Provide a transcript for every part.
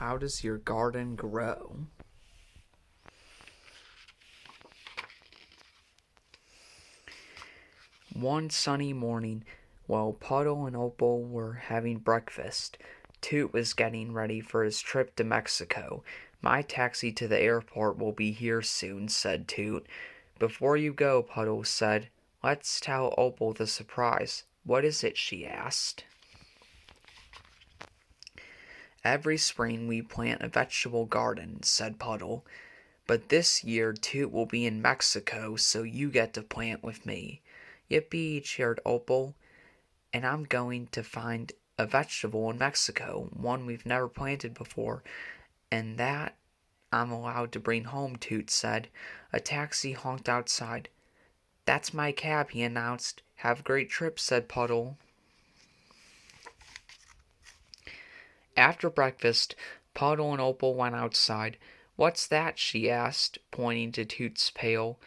How does your garden grow? One sunny morning, while Puddle and Opal were having breakfast, Toot was getting ready for his trip to Mexico. My taxi to the airport will be here soon, said Toot. Before you go, Puddle said, let's tell Opal the surprise. What is it? She asked. Every spring we plant a vegetable garden, said Puddle. But this year Toot will be in Mexico, so you get to plant with me. Yippee, cheered Opal. And I'm going to find a vegetable in Mexico, one we've never planted before, and that I'm allowed to bring home, Toot said. A taxi honked outside. That's my cab, he announced. Have a great trip, said Puddle. After breakfast, Puddle and Opal went outside. What's that? She asked, pointing to Toot's pail.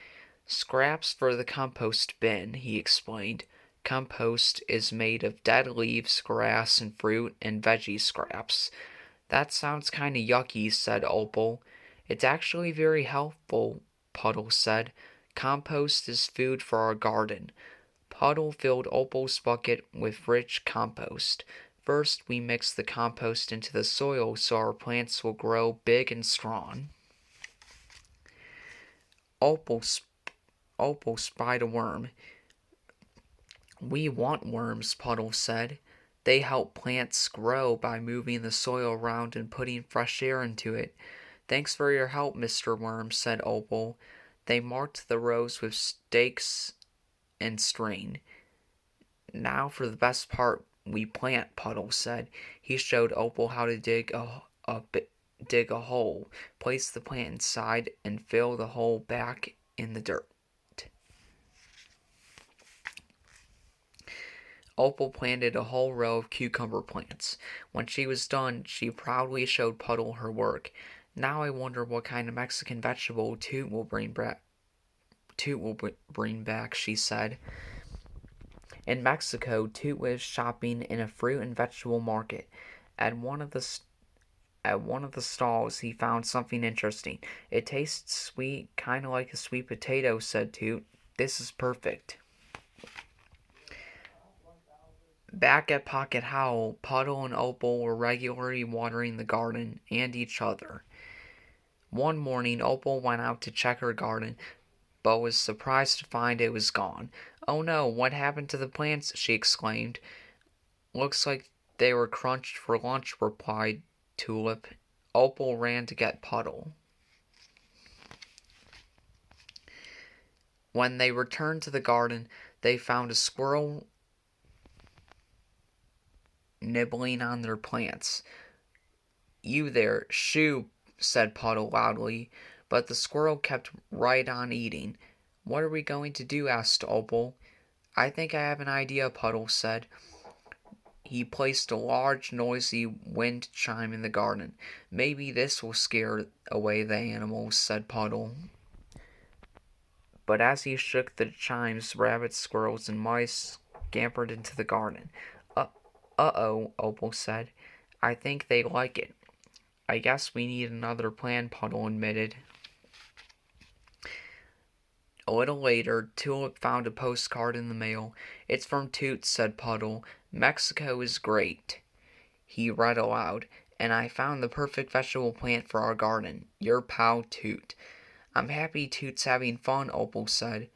Scraps for the compost bin, he explained. Compost is made of dead leaves, grass, and fruit and veggie scraps. That sounds kind of yucky, said Opal. It's actually very helpful, Puddle said. Compost is food for our garden. Puddle filled Opal's bucket with rich compost. First, we mix the compost into the soil so our plants will grow big and strong. Opal, Opal spied a worm. We want worms, Puddle said. They help plants grow by moving the soil around and putting fresh air into it. Thanks for your help, Mr. Worm, said Opal. They marked the rows with stakes and string. Now for the best part, we plant, Puddle said. He showed Opal how to dig a hole, place the plant inside, and fill the hole back in the dirt. Opal planted a whole row of cucumber plants. When she was done, she proudly showed Puddle her work. Now I wonder what kind of Mexican vegetable Toot will bring back, she said. In Mexico, Toot was shopping in a fruit and vegetable market. At one of the stalls, he found something interesting. It tastes sweet, kind of like a sweet potato, said Toot. This is perfect. Back at Pocket Howl, Puddle and Opal were regularly watering the garden and each other. One morning, Opal went out to check her garden, but was surprised to find it was gone. Oh no, what happened to the plants? She exclaimed. Looks like they were crunched for lunch, replied Tulip. Opal ran to get Puddle. When they returned to the garden, they found a squirrel nibbling on their plants. You there, shoo, said Puddle loudly, but the squirrel kept right on eating. What are we going to do? Asked Opal. I think I have an idea, Puddle said. He placed a large, noisy wind chime in the garden. Maybe this will scare away the animals, said Puddle. But as he shook the chimes, rabbits, squirrels, and mice scampered into the garden. Uh-oh, Opal said. I think they like it. I guess we need another plan, Puddle admitted. A little later, Tulip found a postcard in the mail. It's from Toot, said Puddle. Mexico is great. He read aloud. And I found the perfect vegetable plant for our garden. Your pal, Toot. I'm happy Toot's having fun, Opal said.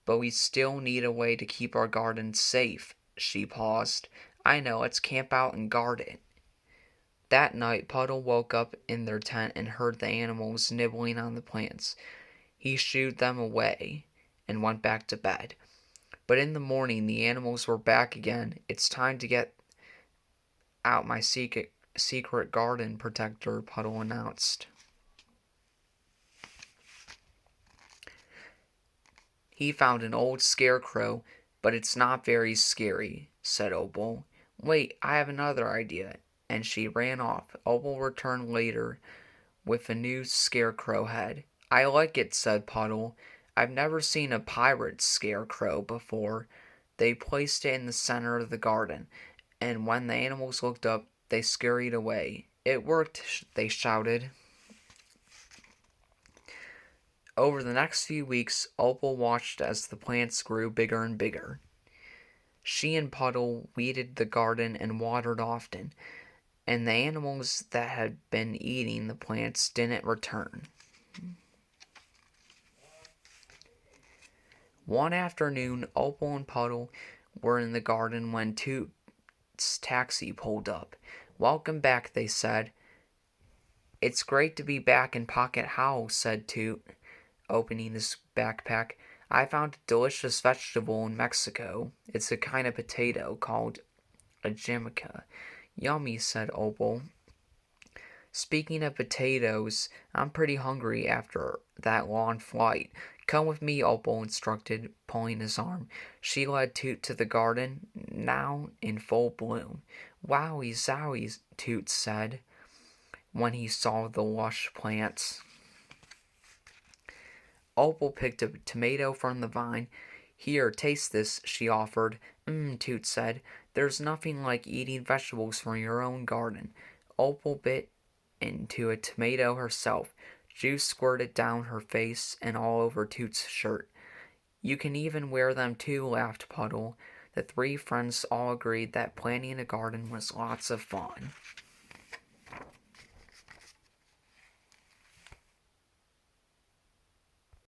But we still need a way to keep our garden safe. She paused. I know, let's camp out and guard it. That night, Puddle woke up in their tent and heard the animals nibbling on the plants. He shooed them away and went back to bed. But in the morning, the animals were back again. It's time to get out my secret garden protector, Puddle announced. He found an old scarecrow, but it's not very scary, said Opal. Wait, I have another idea. And she ran off. Opal returned later with a new scarecrow head. I like it, said Puddle. I've never seen a pirate scarecrow before. They placed it in the center of the garden, and when the animals looked up, they scurried away. It worked, they shouted. Over the next few weeks, Opal watched as the plants grew bigger and bigger. She and Puddle weeded the garden and watered often, and the animals that had been eating the plants didn't return. One afternoon, Opal and Puddle were in the garden when Toot's taxi pulled up. "Welcome back," they said. "It's great to be back in Pocket House," said Toot, opening his backpack. "I found a delicious vegetable in Mexico. It's a kind of potato called a jamica." "Yummy," said Opal. "Speaking of potatoes, I'm pretty hungry after that long flight. Come with me," Opal instructed, pulling his arm. She led Toot to the garden, now in full bloom. "Wowie zowie," Toot said, when he saw the lush plants. Opal picked a tomato from the vine. "Here, taste this," she offered. Toot said. "There's nothing like eating vegetables from your own garden." Opal bit into a tomato herself. Juice squirted down her face and all over Toot's shirt. "You can even wear them too," laughed Puddle. The three friends all agreed that planting a garden was lots of fun.